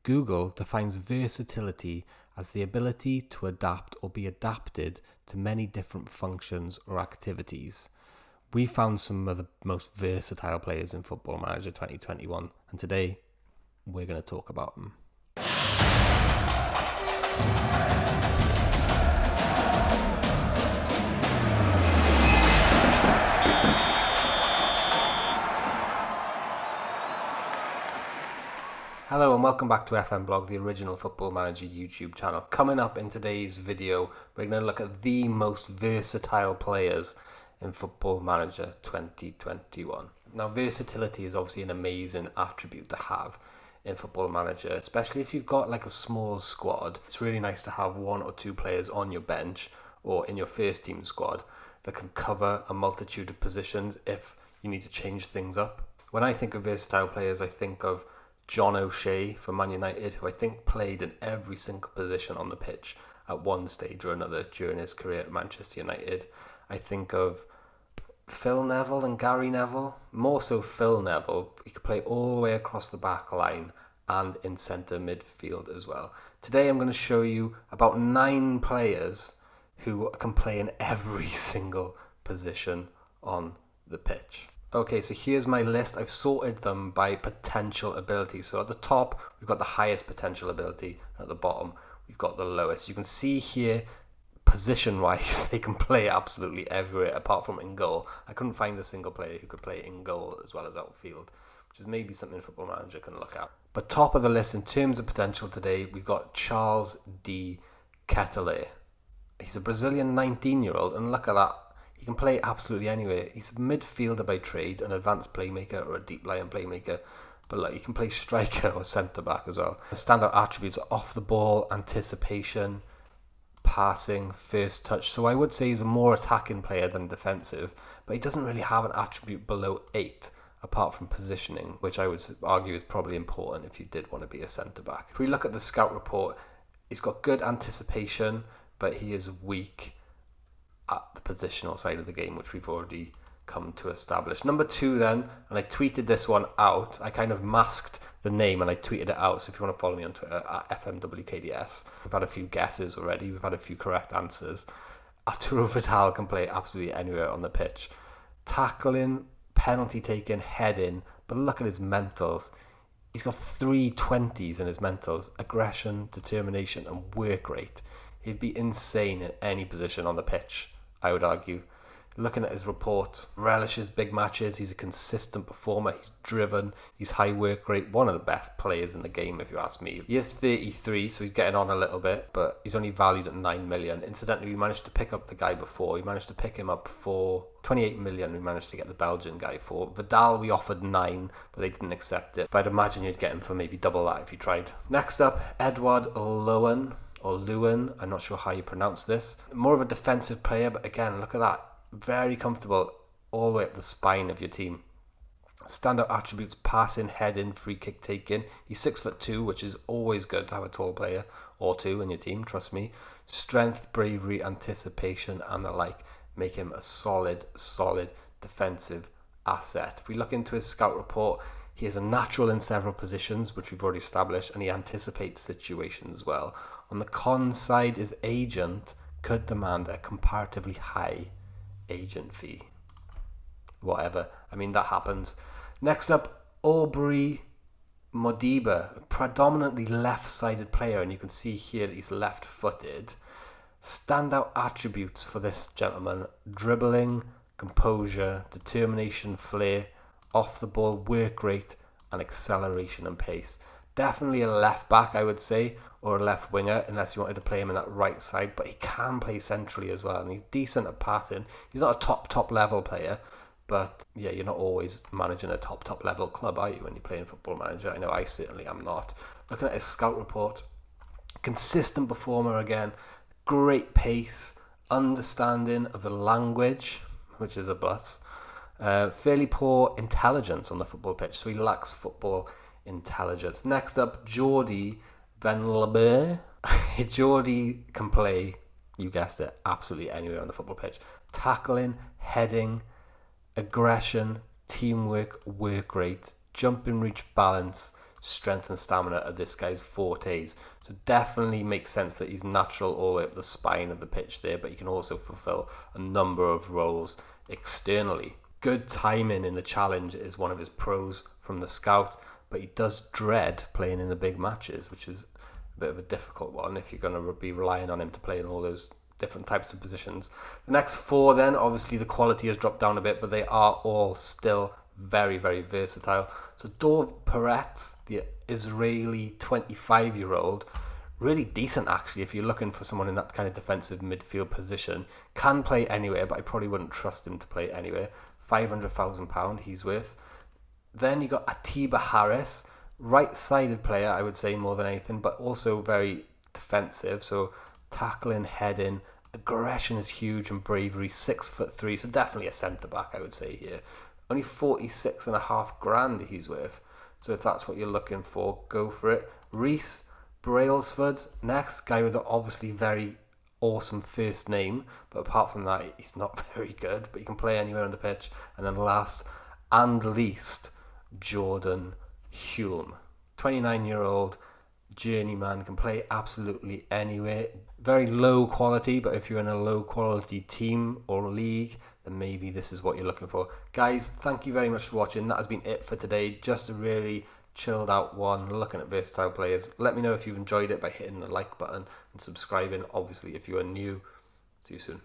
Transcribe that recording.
Google defines versatility as the ability to adapt or be adapted to many different functions or activities. We found some of the most versatile players in Football Manager 2021, and today we're going to talk about them. Hello and welcome back to FM Blog, the original Football Manager YouTube channel. Coming up in today's video, we're going to look at the most versatile players in Football Manager 2021. Now, versatility is obviously an amazing attribute to have in Football Manager, especially if you've got like a small squad. It's really nice to have one or two players on your bench or in your first team squad that can cover a multitude of positions if you need to change things up. When I think of versatile players, I think of John O'Shea from Man United, who I think played in every single position on the pitch at one stage or another during his career at Manchester United. I think of Phil Neville and Gary Neville, more so Phil Neville. He could play all the way across the back line and in centre midfield as well. Today I'm going to show you about 9 players who can play in every single position on the pitch. Okay, so here's my list. I've sorted them by potential ability. So at the top, we've got the highest potential ability. And at the bottom, we've got the lowest. You can see here, position-wise, they can play absolutely everywhere apart from in goal. I couldn't find a single player who could play in goal as well as outfield, which is maybe something Football Manager can look at. But top of the list in terms of potential today, we've got Charles D. Ketele. He's a Brazilian 19-year-old, and look at that. He can play absolutely anywhere. He's a midfielder by trade, an advanced playmaker or a deep lying playmaker. But look, he can play striker or centre-back as well. The standout attributes are off the ball, anticipation, passing, first touch. So I would say he's a more attacking player than defensive, but he doesn't really have an attribute below 8 apart from positioning, which I would argue is probably important if you did want to be a centre-back. If we look at the scout report, he's got good anticipation, but he is weak at the positional side of the game, which we've already come to establish. Number 2 then, and I tweeted this one out. I kind of masked the name and I tweeted it out, so if you want to follow me on Twitter at FMWKDS. We've had a few guesses already, we've had a few correct answers. Arturo Vitale can play absolutely anywhere on the pitch. Tackling, penalty taking, heading, but look at his mentals. He's got 3 20s in his mentals: aggression, determination and work rate. He'd be insane in any position on the pitch, I would argue. Looking at his report, relishes big matches, he's a consistent performer, he's driven, he's high work rate, one of the best players in the game if you ask me. He is 33, so he's getting on a little bit, but he's only valued at 9 million. Incidentally, we managed to pick up the guy before. We managed to pick him up for 28 million, we managed to get the Belgian guy for. Vidal we offered 9, but they didn't accept it. But I'd imagine you'd get him for maybe double that if you tried. Next up, Edward Lowen, or Lewin, I'm not sure how you pronounce this. More of a defensive player, but again, look at that. Very comfortable all the way up the spine of your team. Standout attributes: passing, heading, free kick taking. He's 6'2", which is always good to have a tall player or two in your team, trust me. Strength, bravery, anticipation and the like make him a solid defensive asset. If we look into his scout report, he is a natural in several positions, which we've already established, and he anticipates situations well. On the con side, his agent could demand a comparatively high agent fee. Whatever. I mean, that happens. Next up, Aubry Modiba, a predominantly left-sided player, and you can see here that he's left-footed. Standout attributes for this gentleman: dribbling, composure, determination, flair, off-the-ball work rate, and acceleration and pace. Definitely a left-back, I would say, or a left winger, unless you wanted to play him in that right side, but he can play centrally as well, and he's decent at passing. He's not a top level player, but yeah, you're not always managing a top level club, are you, when you're playing Football Manager? I know I certainly am not. Looking at his scout report, consistent performer again, great pace, understanding of the language, which is a plus, fairly poor intelligence on the football pitch, so he lacks football intelligence. Next up, Geordie Van Lamere. Geordie can play, you guessed it, absolutely anywhere on the football pitch. Tackling, heading, aggression, teamwork, work rate, jumping reach, balance, strength and stamina are this guy's fortes. So definitely makes sense that he's natural all the way up the spine of the pitch there, but he can also fulfill a number of roles externally. Good timing in the challenge is one of his pros from the scout, but he does dread playing in the big matches, which is a bit of a difficult one if you're going to be relying on him to play in all those different types of positions. The next four then, obviously the quality has dropped down a bit, but they are all still very, very versatile. So Dor Peretz, the Israeli 25-year-old, really decent actually if you're looking for someone in that kind of defensive midfield position. Can play anywhere, but I probably wouldn't trust him to play anywhere. £500,000 he's worth. Then you got Atiba Harris, right-sided player I would say more than anything, but also very defensive. So tackling, heading, aggression is huge, and bravery. 6'3", so definitely a centre back I would say here. Only 46.5 grand he's worth. So if that's what you're looking for, go for it. Rhys Brailsford next, guy with an obviously very awesome first name, but apart from that he's not very good, but he can play anywhere on the pitch. And then last and least, Jordan Hulme, 29-year-old journeyman, can play absolutely anywhere. Very low quality, but if you're in a low quality team or league, then maybe this is what you're looking for. Guys, thank you very much for watching. That has been it for today. Just a really chilled out one looking at versatile players. Let me know if you've enjoyed it by hitting the like button and subscribing, obviously if you are new. See you soon.